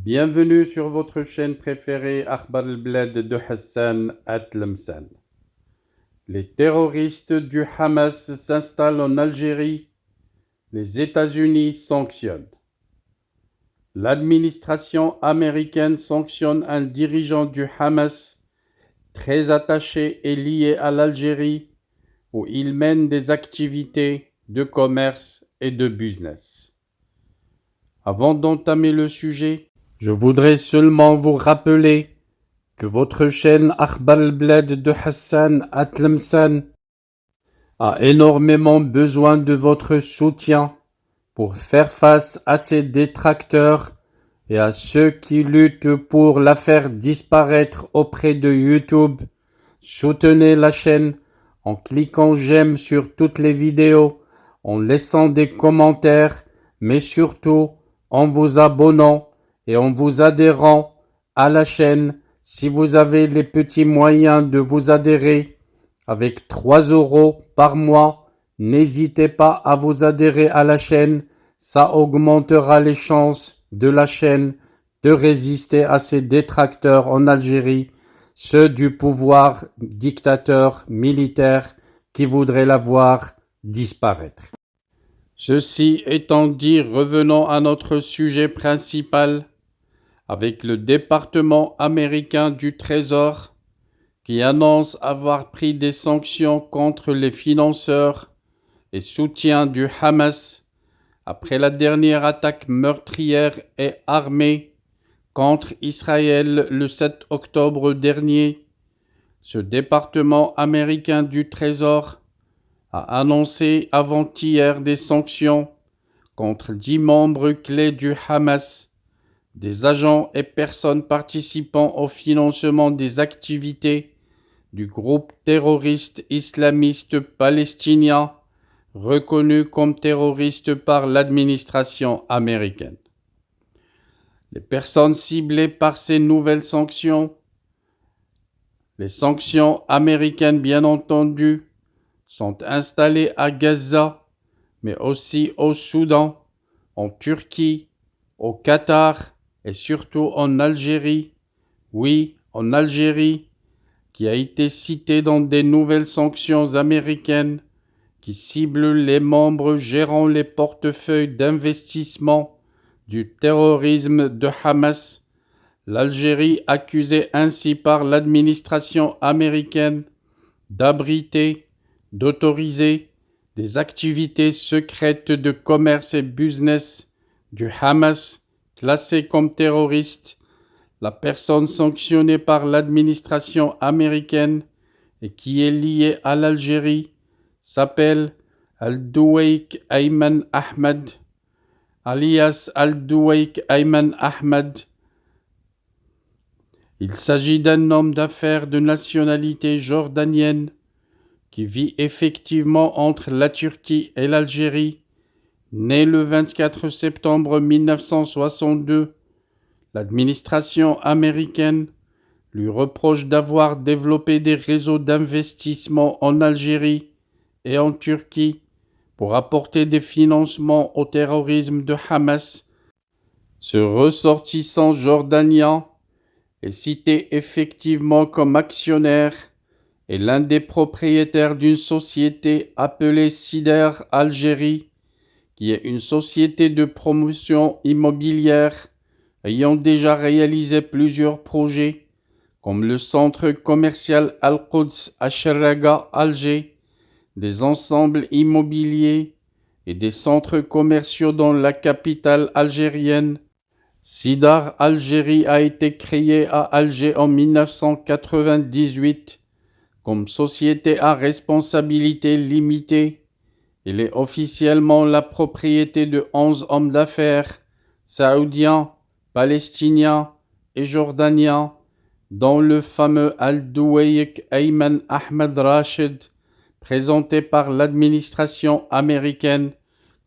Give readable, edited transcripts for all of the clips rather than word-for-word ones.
Bienvenue sur votre chaîne préférée Akhbar al-Blad de Hassan Atlamsan. Les terroristes du Hamas s'installent en Algérie. Les États-Unis sanctionnent. L'administration américaine sanctionne un dirigeant du Hamas très attaché et lié à l'Algérie où il mène des activités de commerce et de business. Avant d'entamer le sujet, je voudrais seulement vous rappeler que votre chaîne Akhbar al-Blad de Hassan Atlamsan a énormément besoin de votre soutien pour faire face à ces détracteurs et à ceux qui luttent pour la faire disparaître auprès de YouTube. Soutenez la chaîne en cliquant j'aime sur toutes les vidéos, en laissant des commentaires, mais surtout en vous abonnant et en vous adhérant à la chaîne. Si vous avez les petits moyens de vous adhérer avec 3 € par mois, n'hésitez pas à vous adhérer à la chaîne. Ça augmentera les chances de la chaîne de résister à ces détracteurs en Algérie, ceux du pouvoir dictateur militaire qui voudraient la voir disparaître. Ceci étant dit, revenons à notre sujet principal avec le département américain du Trésor qui annonce avoir pris des sanctions contre les financeurs et soutiens du Hamas après la dernière attaque meurtrière et armée contre Israël le 7 octobre dernier. Ce département américain du Trésor a annoncé avant-hier des sanctions contre 10 membres clés du Hamas, des agents et personnes participant au financement des activités du groupe terroriste islamiste palestinien reconnu comme terroriste par l'administration américaine. Les personnes ciblées par ces nouvelles sanctions, les sanctions américaines bien entendu, sont installées à Gaza, mais aussi au Soudan, en Turquie, au Qatar et surtout en Algérie. Oui, en Algérie, qui a été citée dans des nouvelles sanctions américaines qui ciblent les membres gérant les portefeuilles d'investissement du terrorisme de Hamas. L'Algérie accusée ainsi par l'administration américaine d'abriter, d'autoriser des activités secrètes de commerce et business du Hamas classées comme terroristes. La personne sanctionnée par l'administration américaine et qui est liée à l'Algérie s'appelle Al-Duwaik Ayman Ahmad, alias Al-Duwaik Ayman Ahmad. Il s'agit d'un homme d'affaires de nationalité jordanienne qui vit effectivement entre la Turquie et l'Algérie. Né le 24 septembre 1962, l'administration américaine lui reproche d'avoir développé des réseaux d'investissement en Algérie et en Turquie pour apporter des financements au terrorisme de Hamas. Ce ressortissant jordanien est cité effectivement comme actionnaire et l'un des propriétaires d'une société appelée Sider Algérie, qui est une société de promotion immobilière ayant déjà réalisé plusieurs projets, comme le centre commercial Al-Quds à Sharraga, Alger, des ensembles immobiliers et des centres commerciaux dans la capitale algérienne. Sidar Algérie a été créée à Alger en 1998 comme société à responsabilité limitée. Il est officiellement la propriété de 11 hommes d'affaires saoudiens, palestiniens et jordaniens, dont le fameux Al-Duwaik Ayman Ahmad Rashid, présenté par l'administration américaine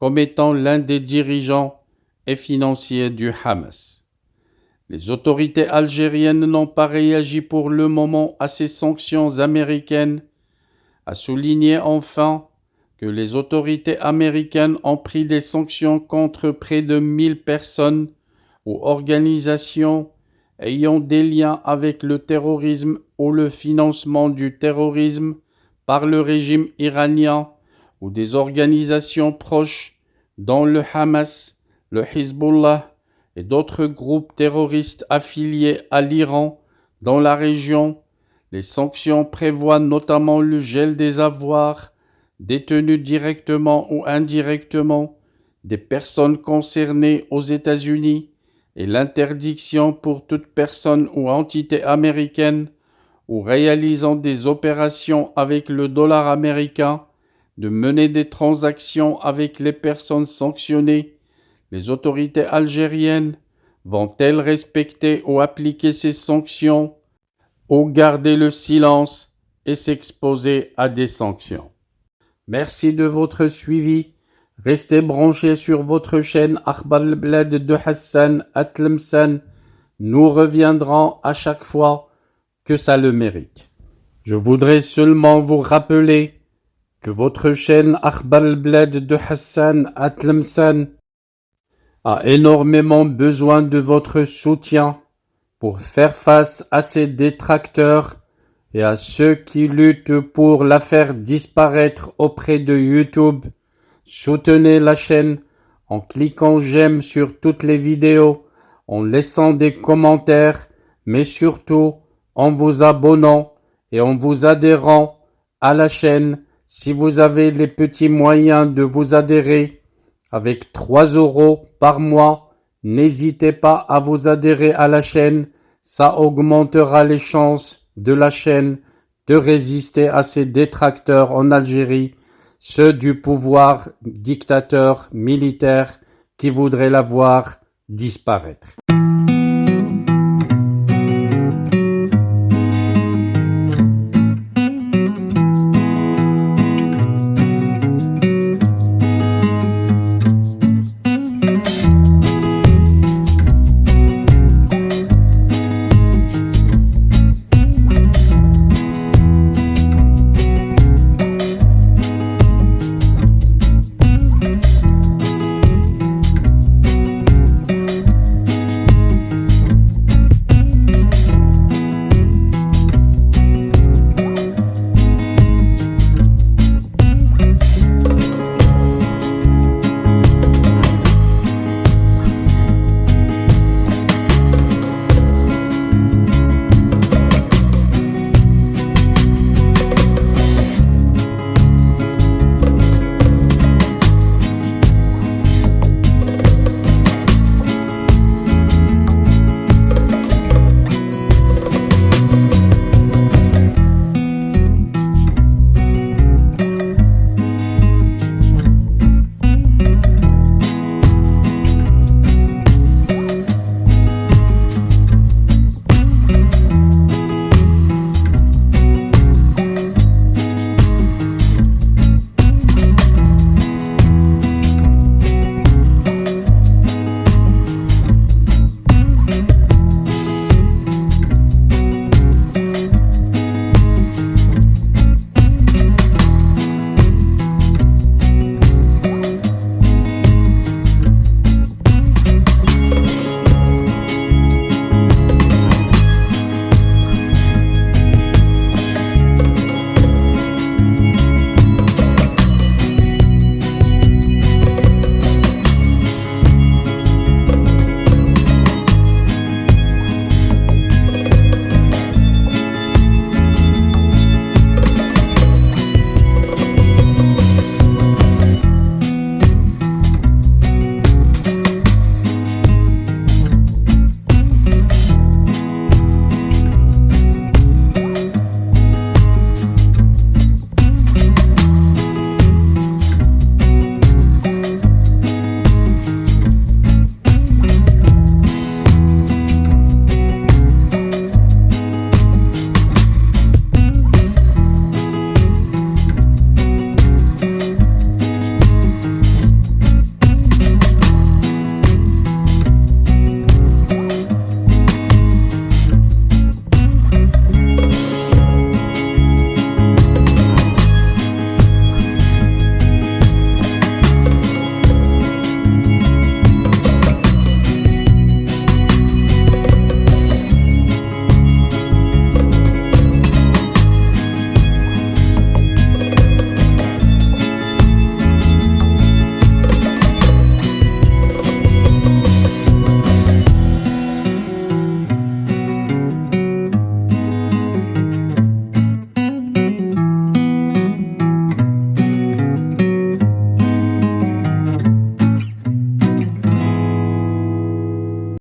comme étant l'un des dirigeants et financiers du Hamas. Les autorités algériennes n'ont pas réagi pour le moment à ces sanctions américaines, a souligné enfin que les autorités américaines ont pris des sanctions contre près de 1000 personnes ou organisations ayant des liens avec le terrorisme ou le financement du terrorisme par le régime iranien ou des organisations proches dont le Hamas, le Hezbollah et d'autres groupes terroristes affiliés à l'Iran dans la région. Les sanctions prévoient notamment le gel des avoirs détenus directement ou indirectement des personnes concernées aux États-Unis et l'interdiction pour toute personne ou entité américaine ou réalisant des opérations avec le dollar américain de mener des transactions avec les personnes sanctionnées. Les autorités algériennes vont-elles respecter ou appliquer ces sanctions ou garder le silence et s'exposer à des sanctions? Merci de votre suivi. Restez branchés sur votre chaîne Akhbar al-Blad de Hassan Atlemsan. Nous reviendrons à chaque fois que ça le mérite. Je voudrais seulement vous rappeler que votre chaîne Akhbar al-Blad de Hassan Atlemsan a énormément besoin de votre soutien pour faire face à ces détracteurs et à ceux qui luttent pour la faire disparaître auprès de YouTube. Soutenez la chaîne en cliquant j'aime sur toutes les vidéos, en laissant des commentaires, mais surtout en vous abonnant et en vous adhérant à la chaîne. Si vous avez les petits moyens de vous adhérer avec 3 € par mois, n'hésitez pas à vous adhérer à la chaîne. Ça augmentera les chances de la chaîne de résister à ces détracteurs en Algérie, ceux du pouvoir dictateur militaire qui voudraient la voir disparaître.